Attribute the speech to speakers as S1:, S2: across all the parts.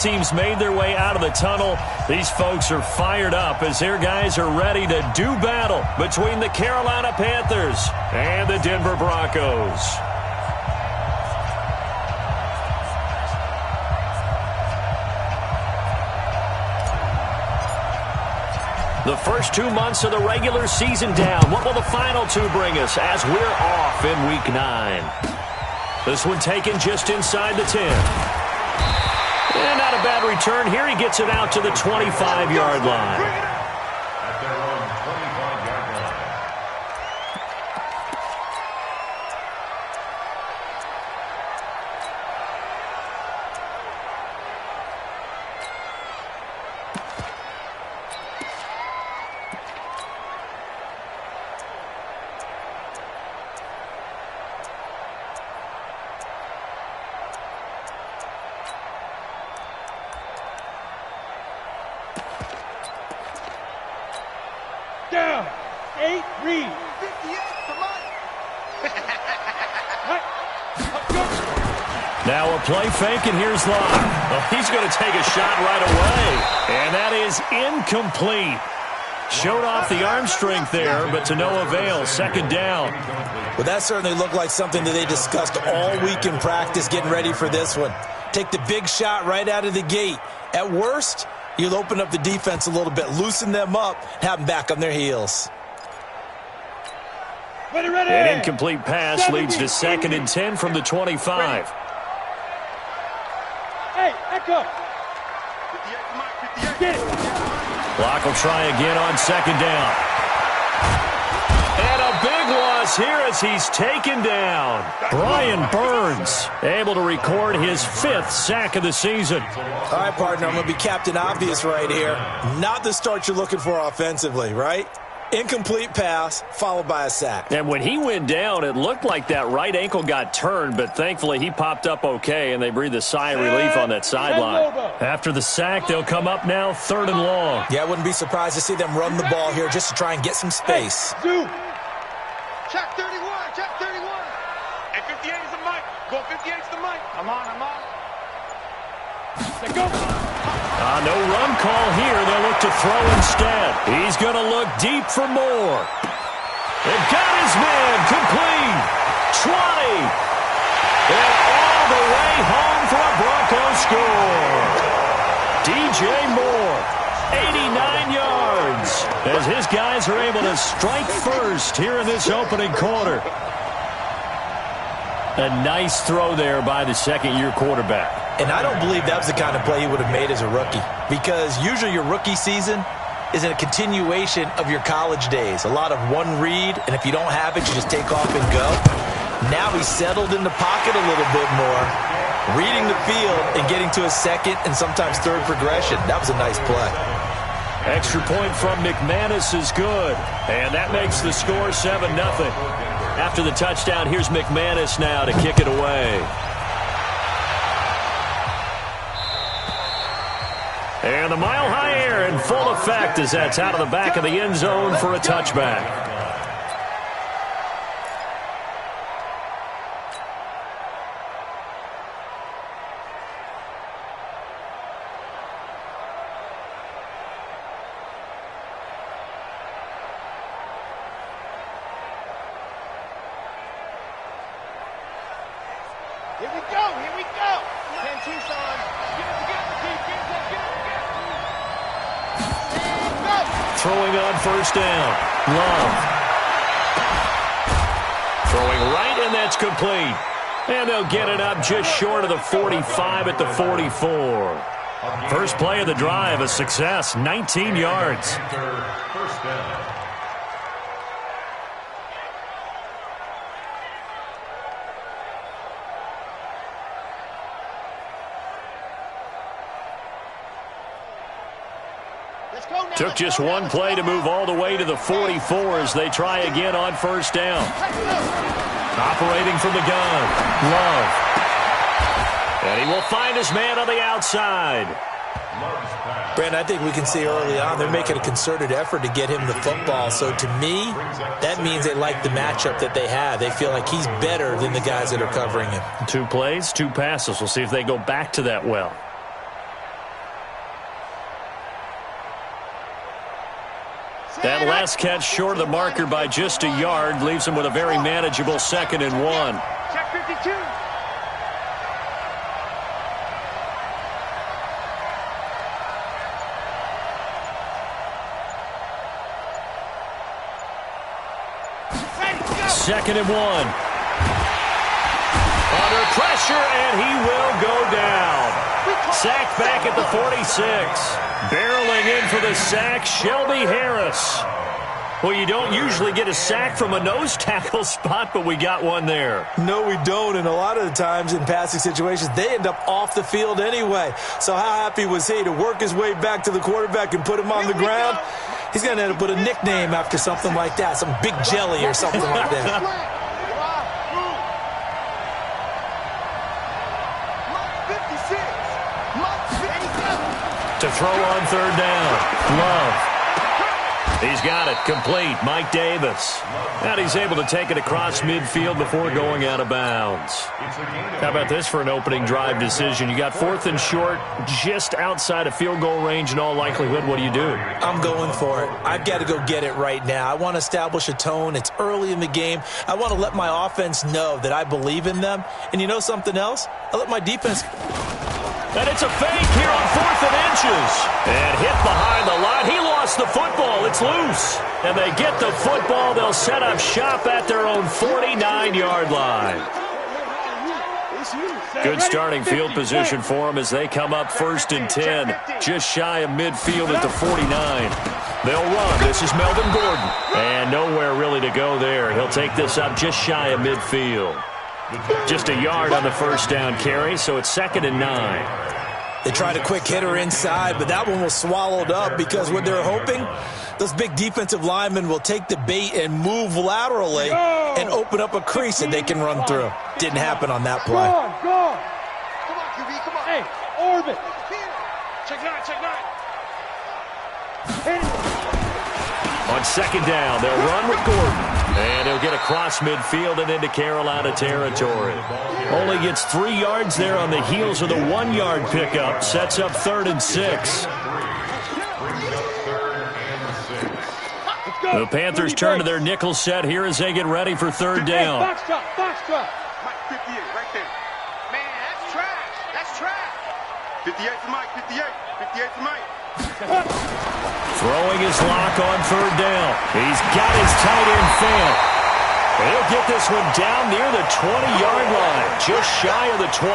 S1: Teams made their way out of the tunnel. These folks are fired up as their guys are ready to do battle between the Carolina Panthers and the Denver Broncos. The first 2 months of the regular season down. What will the final two bring us as we're off in Week 9? This one taken just inside the 10. And not a bad return here. He gets it out to the 25-yard line.
S2: Down. 8, read. 58 for
S1: Now a play fake, and here's Love. Well, he's going to take a shot right away. And that is incomplete. Showed off the arm strength there, but to no avail. Second down.
S3: Well, that certainly looked like something that they discussed all week in practice getting ready for this one. Take the big shot right out of the gate. At worst, you'll open up the defense a little bit, loosen them up, have them back on their heels.
S2: Ready, ready.
S1: An incomplete pass leads to 2nd and 10 from the 25.
S2: Hey, echo. Get it.
S1: Block will try again on 2nd down. And a big loss here as he's taken down. Brian Burns able to record his 5th sack of the season.
S3: All right, partner, I'm going to be Captain Obvious right here. Not the start you're looking for offensively, right? Incomplete pass followed by a sack.
S1: And when he went down, it looked like that right ankle got turned, but thankfully he popped up okay, and they breathed a sigh of relief on that sideline. After the sack, they'll come up now 3rd and long.
S3: Yeah, I wouldn't be surprised to see them run the ball here just to try and get some space.
S2: Hey,
S4: check 31, check 31. And 58 is the mic. Go 58 is the mic. I'm on.
S2: Let's go.
S1: No run call here. They'll look to throw instead. He's going to look deep for more. They've got his man complete. 20. And all the way home for a Broncos score. DJ Moore, 89 yards, as his guys are able to strike first here in this opening quarter. A nice throw there by the second-year quarterback.
S3: And I don't believe that was the kind of play he would have made as a rookie, because usually your rookie season is a continuation of your college days. A lot of one read, and if you don't have it, you just take off and go. Now he's settled in the pocket a little bit more, reading the field and getting to a second and sometimes third progression. That was a nice play.
S1: Extra point from McManus is good, and that makes the score 7-0. After the touchdown, here's McManus now to kick it away. And the mile-high air in full effect as that's out of the back of the end zone for a touchback.
S4: Here we go. 10 Tucson. Get it together, Keith. Get it together.
S1: Throwing on 1st down. Love. Throwing right, and that's complete. And they'll get it up just short of the 45 at the 44. First play of the drive, a success, 19 yards.
S5: First down.
S1: Took just one play to move all the way to the 44 as they try again on 1st down. Operating from the gun, Love. And he will find his man on the outside.
S3: Brandon, I think we can see early on they're making a concerted effort to get him the football. So to me, that means they like the matchup that they have. They feel like he's better than the guys that are covering him.
S1: 2 plays, 2 passes. We'll see if they go back to that well. That last catch short of the marker by just a yard leaves him with a very manageable 2nd and 1.
S4: Check 52.
S1: Second and 1. Under pressure, and he will go down. Sacked back at the 46. Barreling in for the sack, Shelby Harris. Well, you don't usually get a sack from a nose tackle spot, but we got one there.
S3: No, we don't, and a lot of the times in passing situations, they end up off the field anyway. So how happy was he to work his way back to the quarterback and put him on the ground? He's going to end up with a nickname after something like that, some Big Jelly or something like that.
S1: To throw on 3rd down. Love. He's got it. Complete. Mike Davis. And he's able to take it across midfield before going out of bounds. How about this for an opening drive decision? You got 4th and short, just outside of field goal range in all likelihood. What do you do?
S3: I'm going for it. I've got to go get it right now. I want to establish a tone. It's early in the game. I want to let my offense know that I believe in them. And you know something else? I let my defense...
S1: And it's a fake here on 4th and inches. And hit behind the line. He lost the football. It's loose. And they get the football. They'll set up shop at their own 49-yard line. Good starting field position for them as they come up 1st and 10. Just shy of midfield at the 49. They'll run. This is Melvin Gordon. And nowhere really to go there. He'll take this up just shy of midfield. Just a yard on the 1st down carry, so it's 2nd and 9.
S3: They tried a quick hitter inside, but that one was swallowed up because what they're hoping, those big defensive linemen will take the bait and move laterally and open up a crease that they can run through. Didn't happen on that play.
S2: Go on. Come on, QB, come on. Hey, orbit.
S4: Check 9, check 9.
S1: On 2nd down, they'll run with Gordon. And he'll get across midfield and into Carolina territory. Only gets 3 yards there on the heels of the 1-yard pickup. Sets up 3rd and 6. The Panthers turn to their nickel set here as they get ready for 3rd down.
S2: Box drop.
S4: Mike, 58, right there. Man, that's trash. That's trash. 58 for Mike, 58. 58 for Mike.
S1: Throwing his lock on 3rd down. He's got his tight end fan. He'll get this one down near the 20-yard line, just shy of the 20.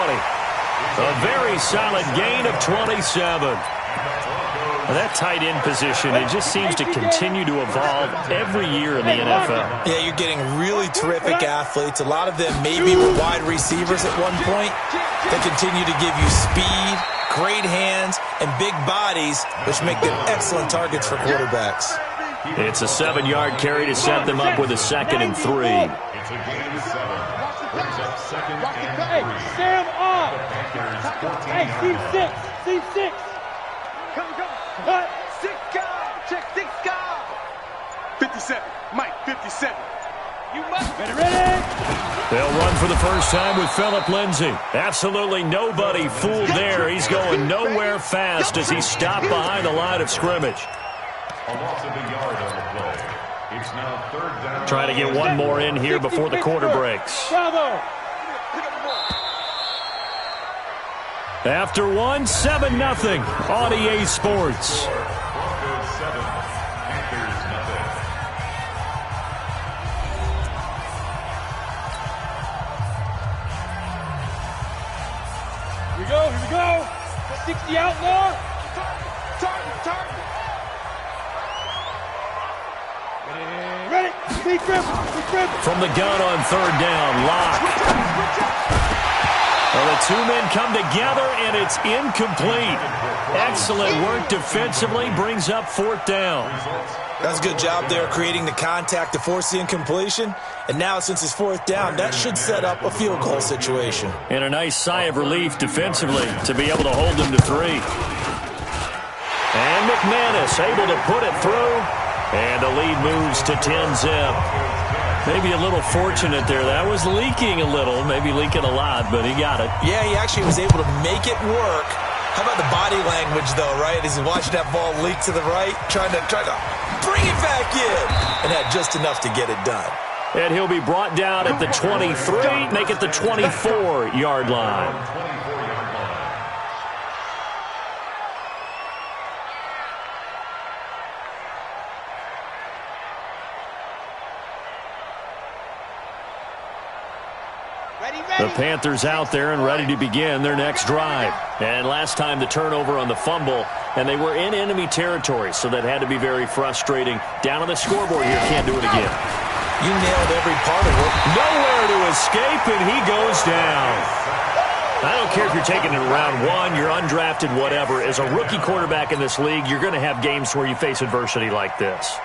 S1: A very solid gain of 27. Well, that tight end position, it just seems to continue to evolve every year in the NFL.
S3: Yeah, you're getting really terrific athletes. A lot of them maybe were wide receivers at one point. They continue to give you speed, great hands, and big bodies, which make them excellent targets for quarterbacks.
S1: It's a 7-yard carry to set them up with a 2nd and 3.
S2: It's a gain of 7. Brings up 2nd and 3. Hey, Sam on. Hey, team 6.
S4: Come.
S2: What?
S4: 6 guard. Check 6 guard. 57. Mike, 57. You must.
S2: Ready?
S1: They'll run for the first time with Phillip Lindsay. Absolutely nobody fooled there. He's going nowhere fast as he stopped behind the line of scrimmage.
S5: A loss of a yard on the play. It's now 3rd down.
S1: Trying to get one more in here before the quarter breaks.
S2: Bravo.
S1: After 7-0 on EA Sports.
S5: Broncos 7, Panthers nothing.
S2: Here we go. 60 outlaw.
S4: Target.
S2: Ready. Be grip.
S1: From the gun on 3rd down, Locke. Well, the 2 men come together, and it's incomplete. Excellent work defensively, brings up 4th down.
S3: That's a good job there creating the contact to force the incompletion. And now since it's 4th down, that should set up a field goal situation.
S1: And a nice sigh of relief defensively to be able to hold them to 3. And McManus able to put it through. And the lead moves to 10-zip. Maybe a little fortunate there. That was leaking a little, maybe leaking a lot, but he got it.
S3: Yeah, he actually was able to make it work How about the body language, though, right? As he's watching that ball leak to the right, trying to bring it back in, and had just enough to get it done.
S1: And he'll be brought down at the 23, make it the 24-yard line. The Panthers out there and ready to begin their next drive. And last time the turnover on the fumble, and they were in enemy territory, so that had to be very frustrating. Down on the scoreboard here, can't do it again.
S3: You nailed every part of it.
S1: Nowhere to escape, and he goes down. I don't care if you're taking it in round one, you're undrafted, whatever. As a rookie quarterback in this league, you're going to have games where you face adversity like this.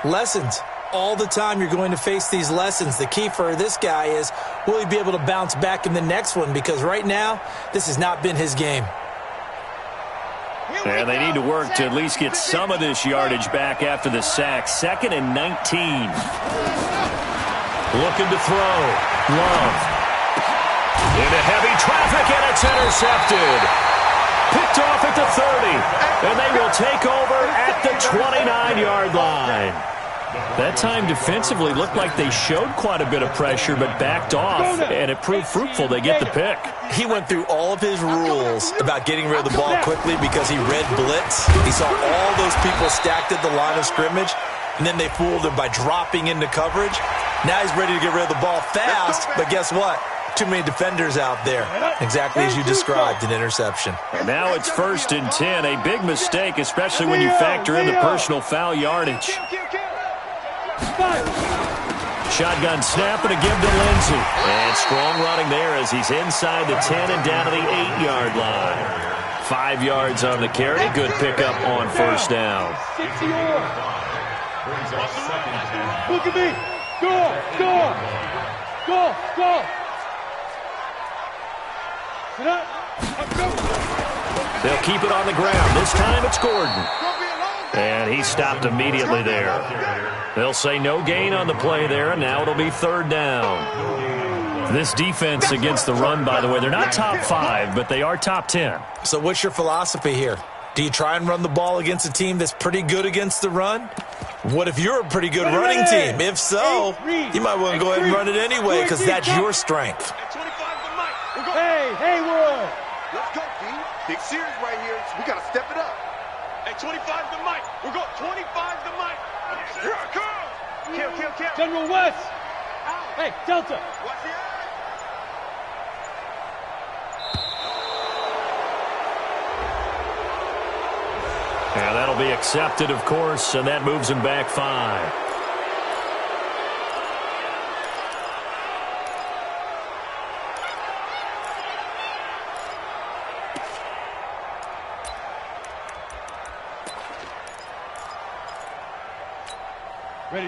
S3: Lessons. All the time you're going to face these lessons. The key for this guy is, will he be able to bounce back in the next one? Because right now, this has not been his game.
S1: And they need to work to at least get some of this yardage back after the sack. 2nd and 19. Looking to throw. Love. Into heavy traffic, and it's intercepted. Picked off at the 30. And they will take over at the 29-yard line. That time defensively looked like they showed quite a bit of pressure but backed off, and it proved fruitful. They get the pick.
S3: He went through all of his rules about getting rid of the ball quickly because he read blitz. He saw all those people stacked at the line of scrimmage, and then they fooled him by dropping into coverage. Now he's ready to get rid of the ball fast, but guess what? Too many defenders out there. Exactly as you described, an interception.
S1: And now it's 1st and 10. A big mistake, especially when you factor in the personal foul yardage. Shotgun snap and a give to Lindsey. And strong running there as he's inside the 10 and down to the 8-yard line. 5 yards on the carry. Good pickup on 1st down.
S2: Look at me. Go, go. Go, go.
S1: They'll keep it on the ground. This time it's Gordon. And he stopped immediately there. They'll say no gain on the play there, and now it'll be 3rd down. This defense against the run, by the way, they're not top 5, but they are top 10.
S3: So what's your philosophy here? Do you try and run the ball against a team that's pretty good against the run? What if you're a pretty good running team? If so, you might want to go ahead and run it anyway because that's your strength.
S2: Hey, Haywood.
S4: Let's go, D. Big series right here. We got to step it up.
S2: Hey, 25 to Mike. We're going 25 to Mike. Here I come. Kill. General West. Hey, Delta.
S4: Watch the eye.
S1: And that'll be accepted, of course, and that moves him back 5.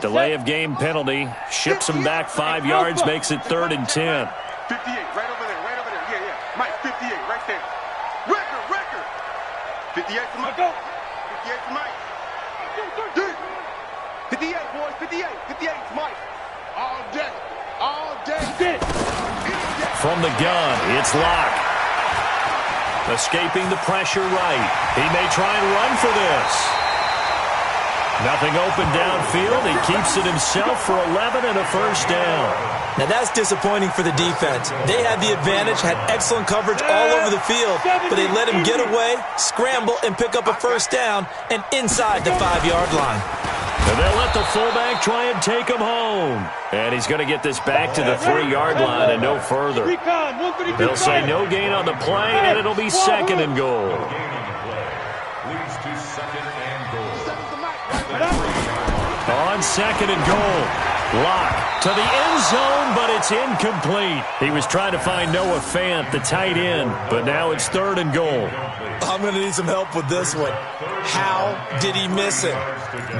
S1: Delay of game penalty. Ships him back 5 yards, makes it 3rd and 10.
S4: 58, right over there. Yeah. Mike, 58, right there. Record. 58 to Mike. 58 to Mike. 58, boys, 58 to Mike. All day.
S1: From the gun, it's Locke. Escaping the pressure right. He may try and run for this. Nothing open downfield. He keeps it himself for 11 and a 1st down.
S3: Now that's disappointing for the defense. They had the advantage, had excellent coverage all over the field, but they let him get away, scramble, and pick up a 1st down and inside the 5-yard line.
S1: And they'll let the fullback try and take him home. And he's going to get this back to the 3-yard line and no further. They'll say no gain on the play, and it'll be 2nd and goal.
S5: Leads to 2nd and goal.
S1: On 2nd and goal, Locke to the end zone, but it's incomplete. He was trying to find Noah Fant, the tight end, but now it's 3rd and goal.
S3: I'm going to need some help with this one. How did he miss it?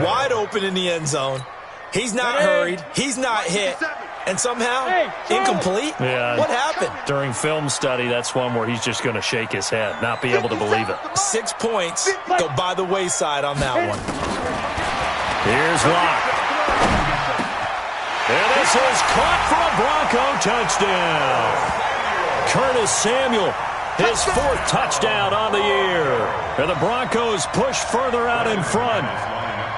S3: Wide open in the end zone. He's not hurried. He's not hit. And somehow, incomplete?
S1: Yeah.
S3: What happened?
S1: During film study, that's one where he's just going to shake his head, not be able to believe it.
S3: 6 points go by the wayside on that one.
S1: Here's Locke. And this is caught for a Bronco touchdown. Curtis Samuel His fourth touchdown on the year. And the Broncos push further out in front.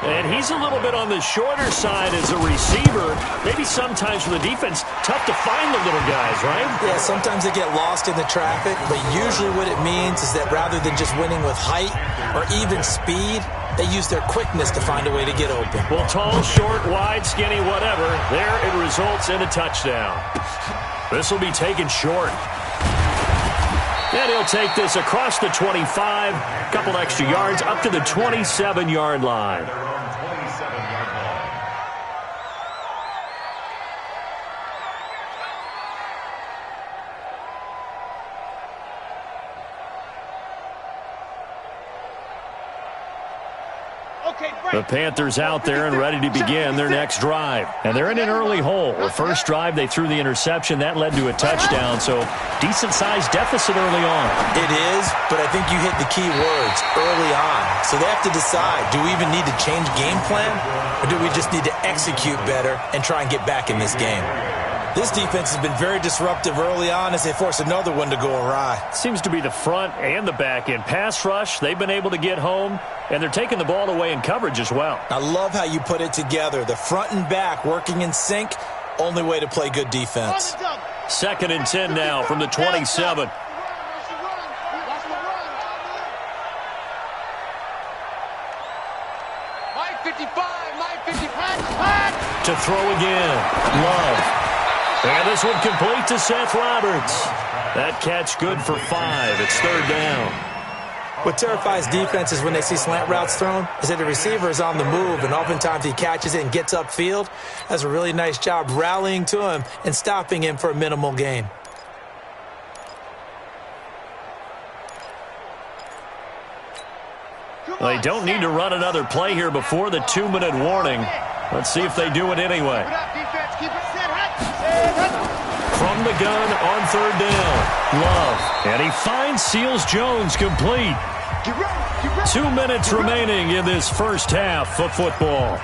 S1: And he's a little bit on the shorter side as a receiver. Maybe sometimes for the defense, tough to find the little guys, right?
S3: Yeah, sometimes they get lost in the traffic, but usually what it means is that rather than just winning with height or even speed, they use their quickness to find a way to get open.
S1: Well, tall, short, wide, skinny, whatever, there it results in a touchdown. This will be taken short. And he'll take this across the 25, a couple extra yards, up to the 27-yard line. The Panthers out there and ready to begin their next drive. And they're in an early hole. The first drive, they threw the interception. That led to a touchdown, so decent-sized deficit early on.
S3: It is, but I think you hit the key words, early on. So they have to decide, do we even need to change game plan, or do we just need to execute better and try and get back in this game? This defense has been very disruptive early on as they force another one to go awry.
S1: Seems to be the front and the back end. Pass rush, they've been able to get home, and they're taking the ball away in coverage as well.
S3: I love how you put it together. The front and back working in sync, only way to play good defense.
S1: 2nd and 10 now from the 27. To throw again. Love. And this one complete to Seth Roberts. That catch good for 5. It's 3rd down.
S3: What terrifies defenses when they see slant routes thrown is that the receiver is on the move, and oftentimes he catches it and gets upfield. Does a really nice job rallying to him and stopping him for a minimal gain.
S1: They don't need to run another play here before the 2-minute warning. Let's see if they do it anyway. From the gun on 3rd down. Love. And he finds Seals Jones complete. 2 minutes remaining in this first half of football.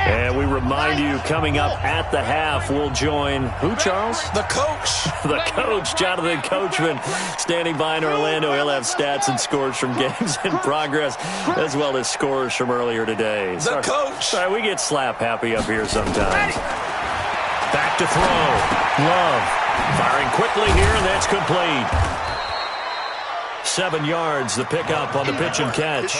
S1: And we remind you, coming up at the half, we'll join who, Charles?
S3: The coach.
S1: The coach, Jonathan Coachman, standing by in Orlando. He'll have stats and scores from games in progress, as well as scores from earlier today.
S3: The coach.
S1: Sorry, we get slap happy up here sometimes. Back to throw. Love. Firing quickly here, and that's complete. 7 yards, the pickup on the pitch and catch.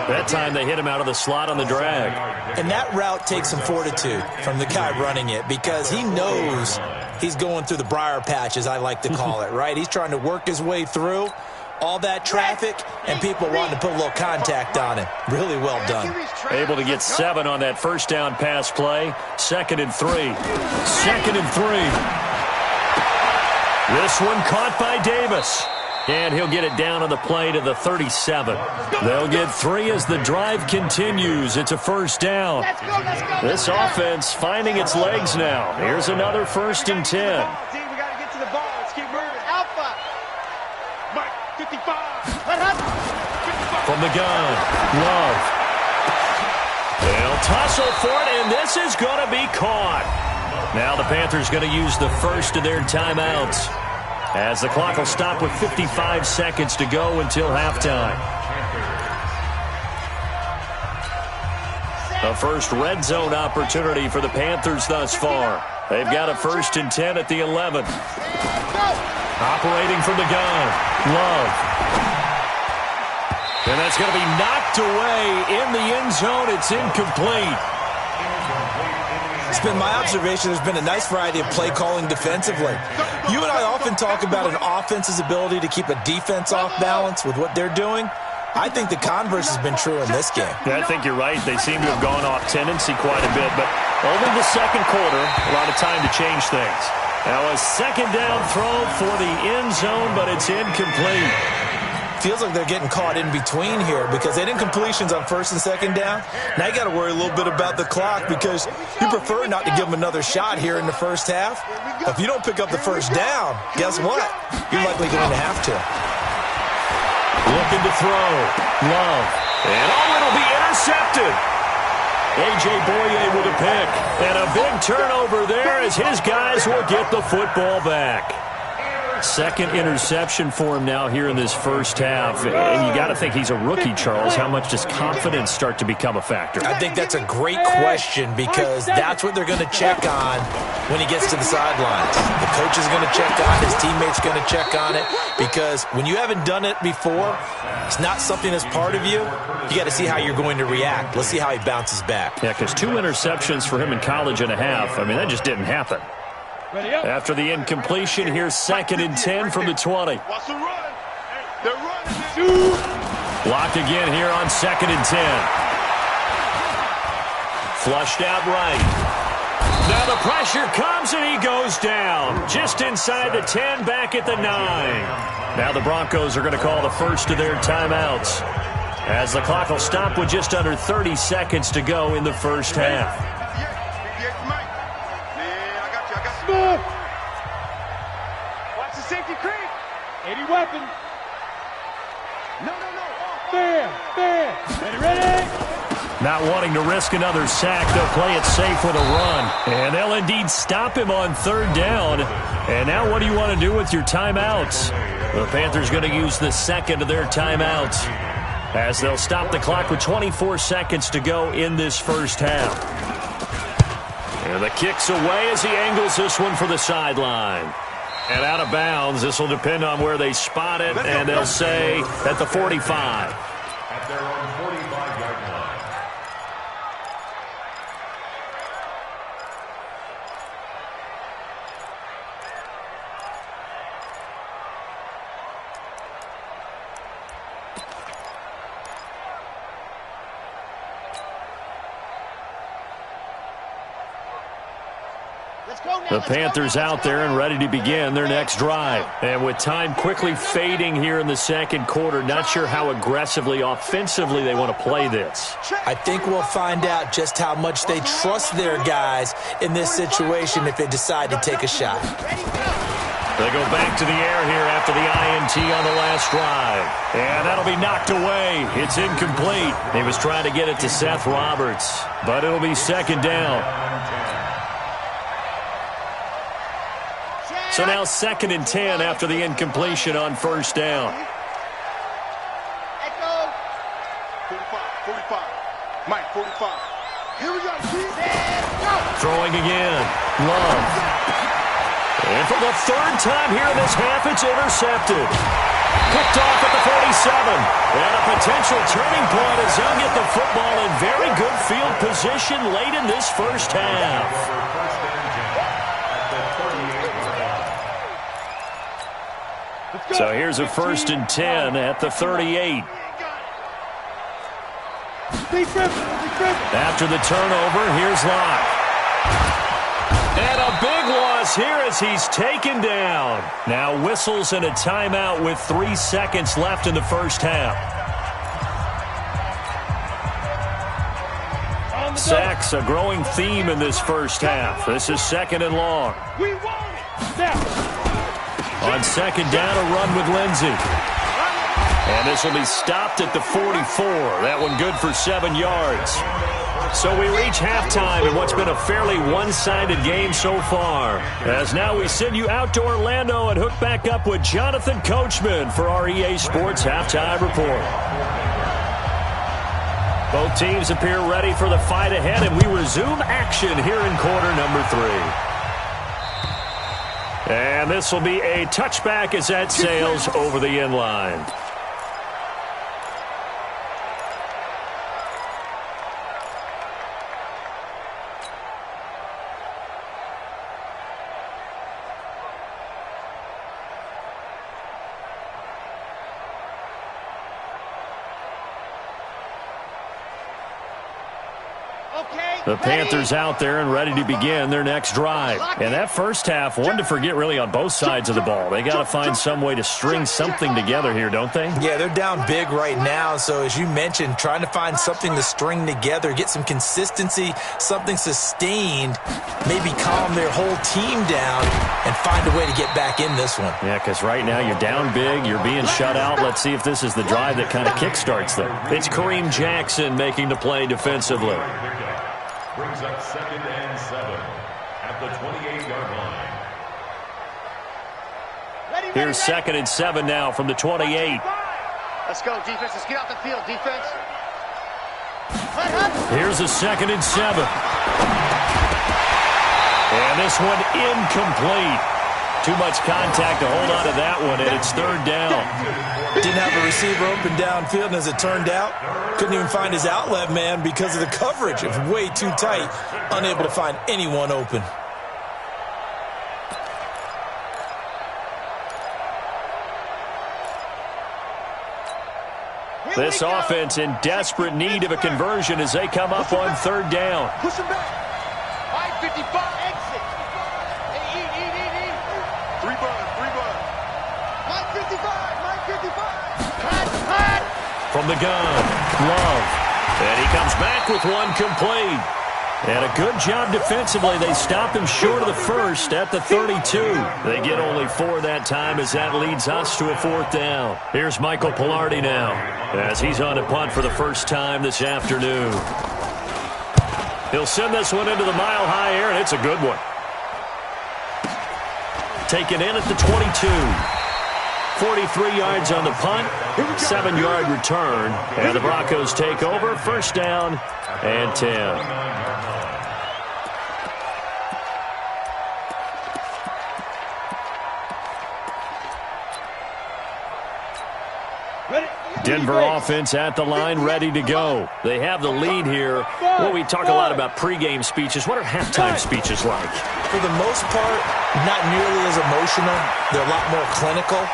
S1: That time they hit him out of the slot on the drag.
S3: And that route takes some fortitude from the guy running it, because he knows he's going through the briar patch, as I like to call it, right? He's trying to work his way through all that traffic and people wanting to put a little contact on it. Really well done.
S1: Able to get 7 on that first down pass play. 2nd and 3. 2nd and 3. This one caught by Davis. And he'll get it down on the play to the 37. They'll get 3 as the drive continues. It's a first down. This offense finding its legs now. Here's another 1st and 10.
S4: We got to get to the ball. Let's keep moving. Alpha. Mike, 55.
S1: From the gun. Love. They'll tussle for it, and this is going to be caught. Now the Panthers going to use the first of their timeouts, as the clock will stop with 55 seconds to go until halftime. The first red zone opportunity for the Panthers thus far. They've got a 1st and 10 at the 11. Operating from the gun. Love. And that's going to be knocked away in the end zone. It's incomplete.
S3: It's been my observation there's been a nice variety of play calling defensively. You and I often talk about an offense's ability to keep a defense off balance with what they're doing. I think the converse has been true in this game.
S1: Yeah, I think you're right. They seem to have gone off tendency quite a bit, but only the second quarter, a lot of time to change things. Now a 2nd down throw for the end zone, but it's incomplete.
S3: Feels like they're getting caught in between here because they didn't completions on 1st and 2nd down. Now you got to worry a little bit about the clock because you prefer not to give them another shot here in the first half. But if you don't pick up the 1st down, guess what? You're likely going to have to.
S1: Looking to throw. Love. And it'll be intercepted. A.J. Boye with a pick. And a big turnover there as his guys will get the football back. Second interception for him now here in this first half. And you got to think he's a rookie, Charles. How much does confidence start to become a factor?
S3: I think that's a great question because that's what they're going to check on when he gets to the sidelines. The coach is going to check on it. His teammates going to check on it because when you haven't done it before, it's not something that's part of you. You got to see how you're going to react. Let's see how he bounces back.
S1: Yeah, because 2 interceptions for him in college and a half. I mean, that just didn't happen. After the incompletion, here's 2nd and 10 from the 20.
S4: Watch the run. They're running.
S1: Blocked again here on 2nd and 10. Flushed out right. Now the pressure comes and he goes down. Just inside the 10, back at the 9. Now the Broncos are going to call the first of their timeouts, as the clock will stop with just under 30 seconds to go in the first half.
S4: Watch the safety creep.
S2: 80 weapon. No. Fair. Ready.
S1: Not wanting to risk another sack, they'll play it safe with a run. And they'll indeed stop him on 3rd down. And now what do you want to do with your timeouts? The Panthers going to use the second of their timeouts, as they'll stop the clock with 24 seconds to go in this first half. And the kick's away as he angles this one for the sideline. And out of bounds. This will depend on where they spot it, and they'll say at the 45.
S5: At their own 45-yard line.
S1: The Panthers out there and ready to begin their next drive. And with time quickly fading here in the second quarter, not sure how aggressively, offensively they want to play this.
S3: I think we'll find out just how much they trust their guys in this situation if they decide to take a shot.
S1: They go back to the air here after the INT on the last drive. And that'll be knocked away. It's incomplete. He was trying to get it to Seth Roberts, but it'll be 2nd down. So now 2nd and 10 after the incompletion on 1st down.
S4: 45. Mike, 45. Here we go.
S1: Throwing again. Love. And for the 3rd time here in this half, it's intercepted. Picked off at the 47. And a potential turning point as they'll get the football in very good field position late in this first half. So here's a 1st and 10 at the 38. After the turnover, here's Locke. And a big loss here as he's taken down. Now whistles and a timeout with 3 seconds left in the first half. Sacks, a growing theme in this first half. This is 2nd and long.
S2: We want it.
S1: On 2nd down, a run with Lindsey. And this will be stopped at the 44. That one good for 7 yards. So we reach halftime in what's been a fairly one-sided game so far. As now we send you out to Orlando and hook back up with Jonathan Coachman for our EA Sports Halftime Report. Both teams appear ready for the fight ahead, and we resume action here in quarter number 3. And this will be a touchback as that sails over the end line. The Panthers out there and ready to begin their next drive. And that first half, one to forget really on both sides of the ball. They got to find some way to string something together here, don't they?
S3: Yeah, they're down big right now. So as you mentioned, trying to find something to string together, get some consistency, something sustained, maybe calm their whole team down and find a way to get back in this one.
S1: Yeah, because right now you're down big, you're being shut out. Let's see if this is the drive that kind of kickstarts them. It's Kareem Jackson making the play defensively.
S5: Brings up 2nd and 7 at the 28-yard line.
S1: Here's 2nd and 7 now from the 28.
S6: Let's go, defense. Let's get out the field, defense.
S1: Here's a 2nd and 7. And this one incomplete. Too much contact to hold on to that one, and it's 3rd down.
S3: Didn't have a receiver open downfield, and as it turned out, couldn't even find his outlet man because of the coverage. It was way too tight, unable to find anyone open.
S1: This offense in desperate need of a conversion as they come up on 3rd down.
S6: Push him back. 555 exit. Hey, eat.
S4: 3 bud.
S6: 555. Cut.
S1: From the gun, Love. And he comes back with one complete. And a good job defensively. They stop him short of the first at the 32. They get only 4 that time as that leads us to a 4th down. Here's Michael Pilardi now as he's on a punt for the first time this afternoon. He'll send this one into the mile-high air, and it's a good one. Taken in at the 22. 43 yards on the punt, 7-yard return, and the Broncos take over, 1st down and 10. Denver offense at the line, ready to go. They have the lead here. Well, we talk a lot about pregame speeches. What are halftime speeches like?
S3: For the most part, not nearly as emotional. They're a lot more clinical.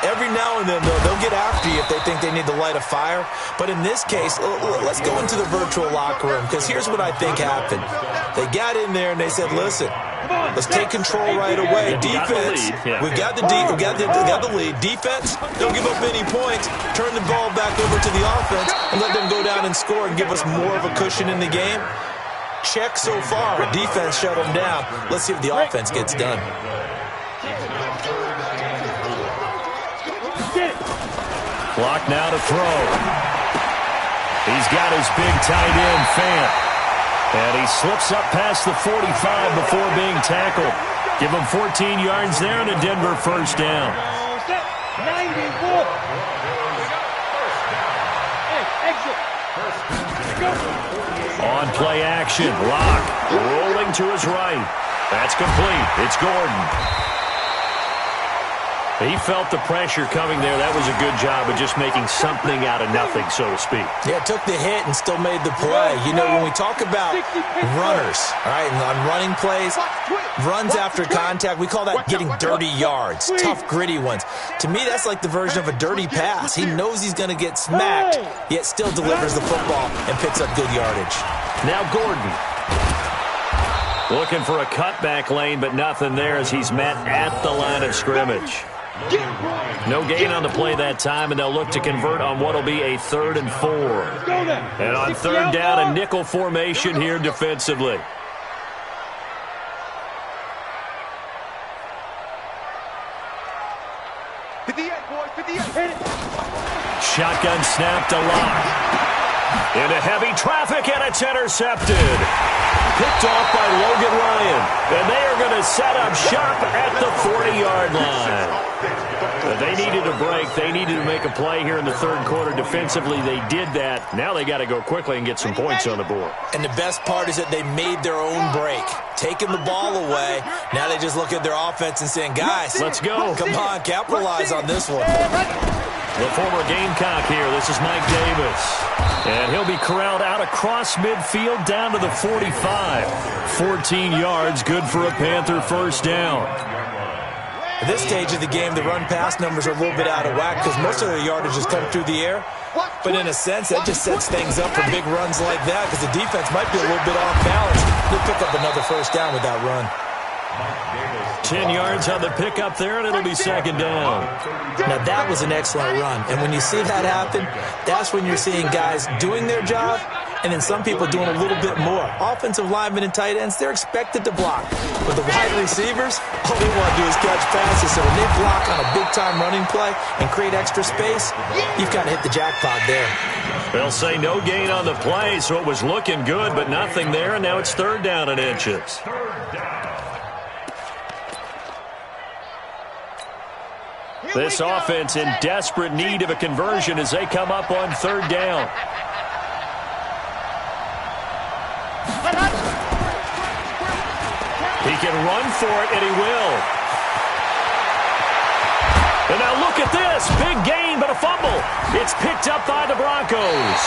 S3: Every now and then, they'll get after you if they think they need to light a fire. But in this case, let's go into the virtual locker room, because here's what I think happened. They got in there and they said, listen, let's take control right away. Defense, we've got the lead. Defense, don't give up any points. Turn the ball back over to the offense and let them go down and score and give us more of a cushion in the game. Check so far. Defense shut them down. Let's see if the offense gets done.
S1: Clock now to throw. He's got his big tight end, Fant. And he slips up past the 45 before being tackled. Give him 14 yards there and a Denver 1st down.
S6: 94.
S1: On play action, Lock rolling to his right. That's complete. It's Gordon. He felt the pressure coming there. That was a good job of just making something out of nothing, so to speak.
S3: Yeah, took the hit and still made the play. You know, when we talk about runners, all right, and on running plays, runs after contact, we call that getting dirty yards, tough, gritty ones. To me, that's like the version of a dirty pass. He knows he's going to get smacked, yet still delivers the football and picks up good yardage.
S1: Now Gordon. Looking for a cutback lane, but nothing there as he's met at the line of scrimmage. No gain on the play that time, and they'll look to convert on what will be a 3rd and 4. And on 3rd down, a nickel formation here defensively. Shotgun snap to Lock. Into heavy traffic, and it's intercepted. Picked off by Logan Ryan. And they are going to set up shop at the 40-yard line. They needed a break. They needed to make a play here in the 3rd quarter. Defensively, they did that. Now they got to go quickly and get some points on the board.
S3: And the best part is that they made their own break. Taking the ball away. Now they just look at their offense and saying, guys,
S1: let's go.
S3: Come on, capitalize on this one.
S1: The former Gamecock here. This is Mike Davis. And he'll be corralled out across midfield down to the 45. 14 yards, good for a Panther 1st down.
S3: At this stage of the game, the run-pass numbers are a little bit out of whack because most of their yardage has come through the air. But in a sense, that just sets things up for big runs like that because the defense might be a little bit off balance. They'll pick up another first down with that run.
S1: 10 yards on the pickup there, and it'll be second down.
S3: Now, that was an excellent run. And when you see that happen, that's when you're seeing guys doing their job and then some people doing a little bit more. Offensive linemen and tight ends, they're expected to block. But the wide receivers, all they want to do is catch passes. So when they block on a big-time running play and create extra space, you've kind of hit the jackpot there.
S1: They'll say no gain on the play, so it was looking good, but nothing there, and now it's third down and inches. This offense in desperate need of a conversion as they come up on third down. He can run for it, and he will. And now look at this. Big gain, but a fumble. It's picked up by the Broncos.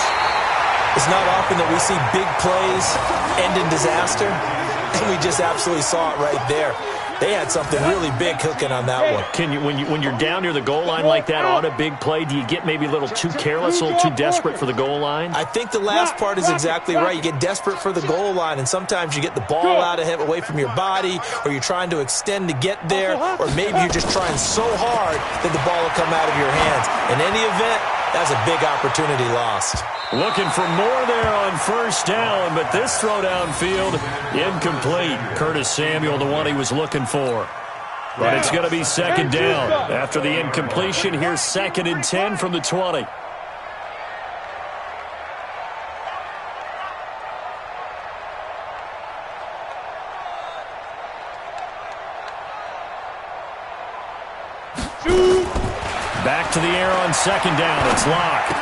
S3: It's not often that we see big plays end in disaster, and we just absolutely saw it right there. They had something really big cooking on that one.
S1: Can you, when you're down near the goal line like that on a big play, do you get maybe a little too careless, a little too desperate for the goal line?
S3: I think the last part is exactly right. You get desperate for the goal line, and sometimes you get the ball out of it, away from your body, or you're trying to extend to get there, or maybe you're just trying so hard that the ball will come out of your hands. In any event, that's a big opportunity lost.
S1: Looking for more there on first down, but this throw downfield, incomplete. Curtis Samuel, the one he was looking for. But it's going to be second down. After the incompletion, here's 2nd and 10 from the 20. Back to the air on second down. It's Locke.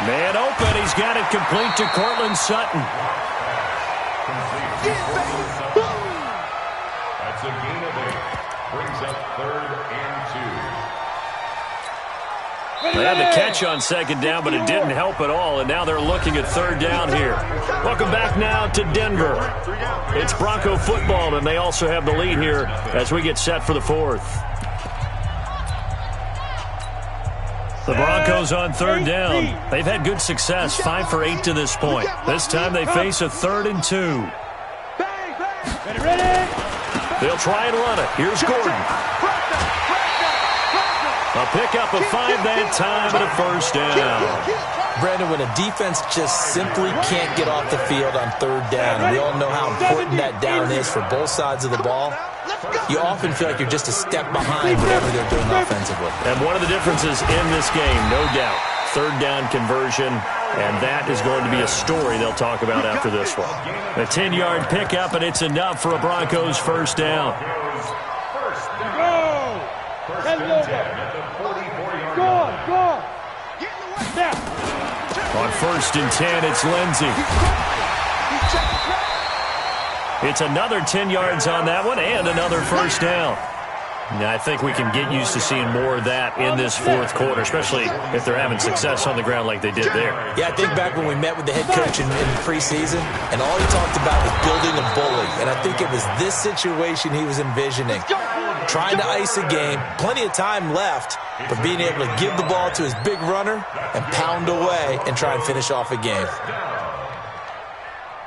S1: Man open. He's got it complete to Cortland Sutton.
S5: That's a gain of 8. Brings up 3rd and 2.
S1: They had the catch on second down, but it didn't help at all, and now they're looking at third down here. Welcome back now to Denver. It's Bronco football, and they also have the lead here as we get set for the fourth. The Broncos on third down. They've had good success, 5 for 8 to this point. This time they face a 3rd and 2. They'll try and run it. Here's Gordon. A pickup of 5 that time and a first down.
S3: Brandon, when a defense just simply can't get off the field on third down, and we all know how important that down is for both sides of the ball, you often feel like you're just a step behind whatever they're doing offensively.
S1: And one of the differences in this game, no doubt, third down conversion, and that is going to be a story they'll talk about after this one. A 10-yard pickup, and it's enough for a Broncos first down. On 1st and 10, it's Lindsey. It's another 10 yards on that one and another first down. Now, I think we can get used to seeing more of that in this fourth quarter, especially if they're having success on the ground like they did there.
S3: Yeah, I think back when we met with the head coach in preseason, and all he talked about was building a bully. And I think it was this situation he was envisioning. Trying to ice a game, plenty of time left, but being able to give the ball to his big runner and pound away and try and finish off a game.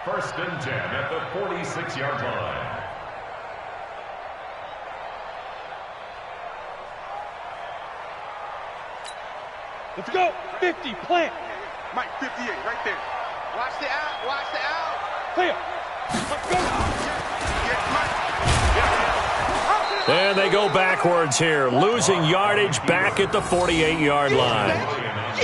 S5: 1st and 10 at the 46-yard line.
S2: Let's go. 50, plant.
S4: Mike, 58, right there.
S6: Watch the out. Watch the out.
S2: Clear. Let's go.
S4: Yeah, Mike.
S1: And they go backwards here, losing yardage back at the 48-yard line.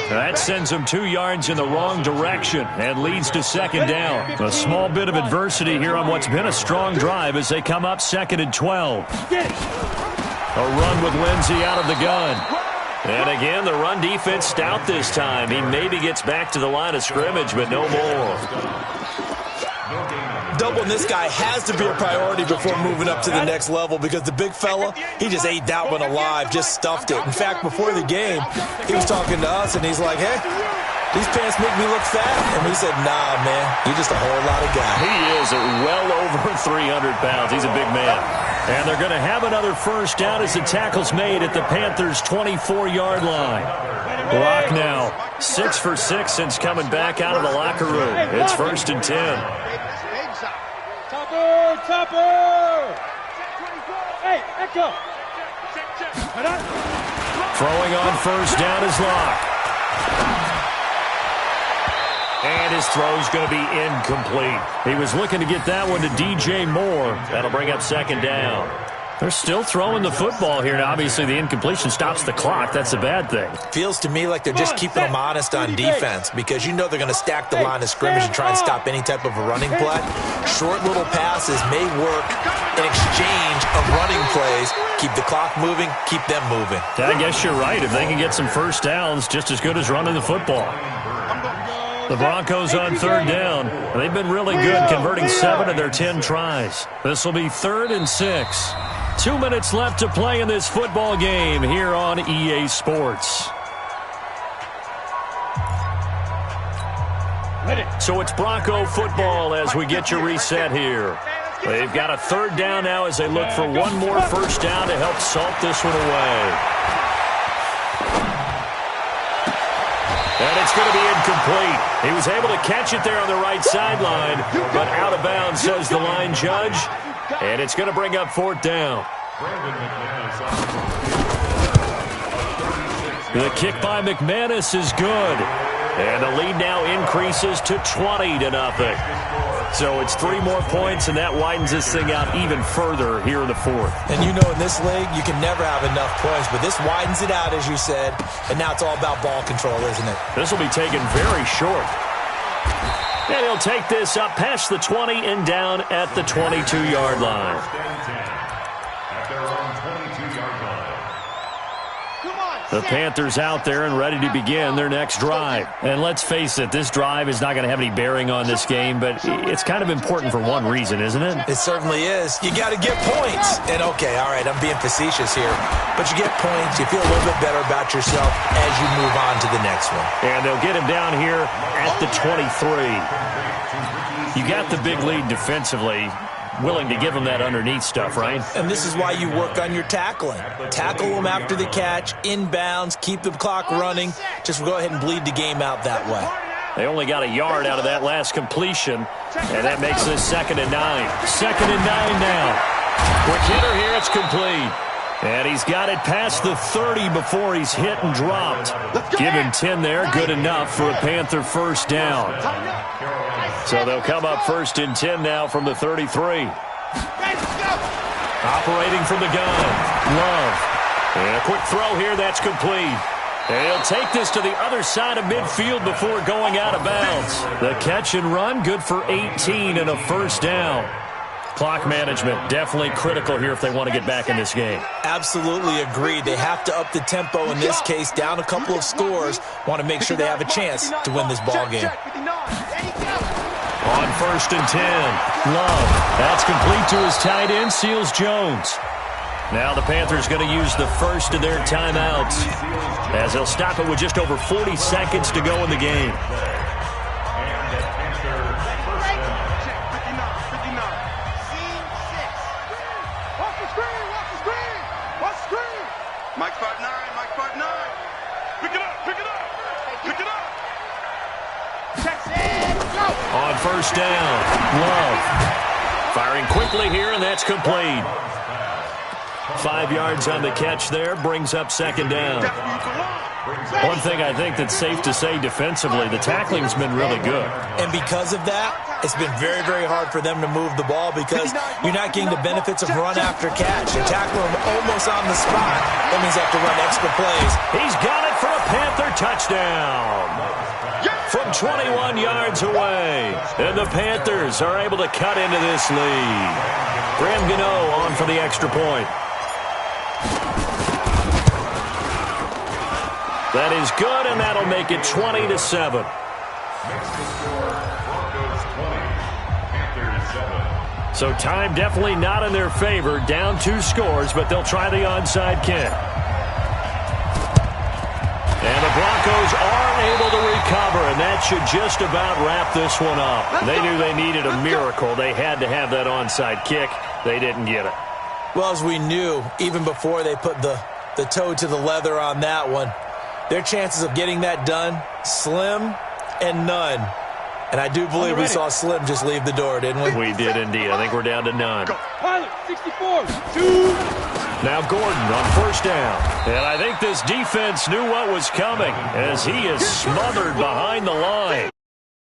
S1: That sends them 2 yards in the wrong direction and leads to second down. A small bit of adversity here on what's been a strong drive as they come up 2nd and 12. A run with Lindsey out of the gun. And again, the run defense stout this time. He maybe gets back to the line of scrimmage, but no more.
S3: Doubling this guy has to be a priority before moving up to the next level because the big fella, he just ate that one alive, just stuffed it. In fact, before the game, he was talking to us, and he's like, hey, these pants make me look fat. And we said, nah, man, you're just a whole lot of guy.
S1: He is well over 300 pounds. He's a big man. And they're going to have another first down as the tackle's made at the Panthers' 24-yard line. Brock now 6 for 6 since coming back out of the locker room. It's 1st and 10.
S6: Topper! Hey, echo!
S1: Throwing on first down is Locke. And his throw's going to be incomplete. He was looking to get that one to DJ Moore. That'll bring up 2nd down. They're still throwing the football here. Now, obviously, the incompletion stops the clock. That's a bad thing.
S3: Feels to me like they're just keeping them honest on defense because you know they're going to stack the line of scrimmage and try and stop any type of a running play. Short little passes may work in exchange of running plays. Keep the clock moving, keep them moving.
S1: I guess you're right. If they can get some first downs, just as good as running the football. The Broncos on 3rd down. They've been really good, converting 7 of their 10 tries. This will be 3rd and 6. 2 minutes left to play in this football game here on EA Sports. So it's Bronco football as we get you reset here. They've got a 3rd down now as they look for one more first down to help salt this one away. And it's going to be incomplete. He was able to catch it there on the right sideline, but out of bounds, says the line judge. And it's going to bring up 4th down. The kick by McManus is good. And the lead now increases to 20-0. So it's 3 more points, and that widens this thing out even further here in the 4th.
S3: And you know in this league, you can never have enough points, but this widens it out, as you said, and now it's all about ball control, isn't it?
S1: This will be taken very short. And he'll take this up past the 20 and down at the 22-yard line. The Panthers out there and ready to begin their next drive. And let's face it, this drive is not going to have any bearing on this game, but it's kind of important for one reason, isn't it?
S3: It certainly is. You got to get points. And, okay, all right, I'm being facetious here, but you get points, you feel a little bit better about yourself as you move on to the next one.
S1: And they'll get him down here at the 23. You got the big lead defensively. Willing to give them that underneath stuff, right?
S3: And this is why you work on your tackling. Tackle them after the catch, inbounds, keep the clock running. Just go ahead and bleed the game out that way.
S1: They only got a yard out of that last completion, and that makes this 2nd and 9. 2nd and 9 now. Quick hitter here, it's complete. And he's got it past the 30 before he's hit and dropped. Give him 10 there, good enough for a Panther first down. So they'll come up 1st and 10 now from the 33. Operating from the gun, Love. And a quick throw here, that's complete. And he'll take this to the other side of midfield before going out of bounds. The catch and run, good for 18 and a first down. Clock management, definitely critical here if they want to get back in this game.
S3: Absolutely agreed. They have to up the tempo in this case, down a couple of scores. Want to make sure they have a chance to win this ball game.
S1: On 1st and 10, Love. That's complete to his tight end, Seals Jones. Now the Panthers going to use the first of their timeouts as they'll stop it with just over 40 seconds to go in the game.
S4: Mike 5'9", Mike 5'9". Pick it up, pick it up, pick it up.
S1: On 1st down, Love. Firing quickly here, and that's complete. 5 yards on the catch there, brings up 2nd down. One thing I think that's safe to say defensively, the tackling's been really good.
S3: And because of that, it's been very, very hard for them to move the ball because you're not getting the benefits of run after catch. You're tackling them almost on the spot. That means they have to run extra plays.
S1: He's got it for a Panther touchdown from 21 yards away. And the Panthers are able to cut into this lead. Graham Gano on for the extra point. That is good, and that'll make it 20-7. So time definitely not in their favor. Down 2 scores, but they'll try the onside kick. And the Broncos are able to recover, and that should just about wrap this one up. They knew they needed a miracle. They had to have that onside kick. They didn't get it.
S3: Well, as we knew, even before they put the toe to the leather on that one, their chances of getting that done, slim and none. And I do believe we saw Slim just leave the door, didn't we?
S1: We did indeed. I think we're down to none.
S6: Pilot, 64, 2.
S1: Now Gordon on first down. And I think this defense knew what was coming as he is smothered behind the line.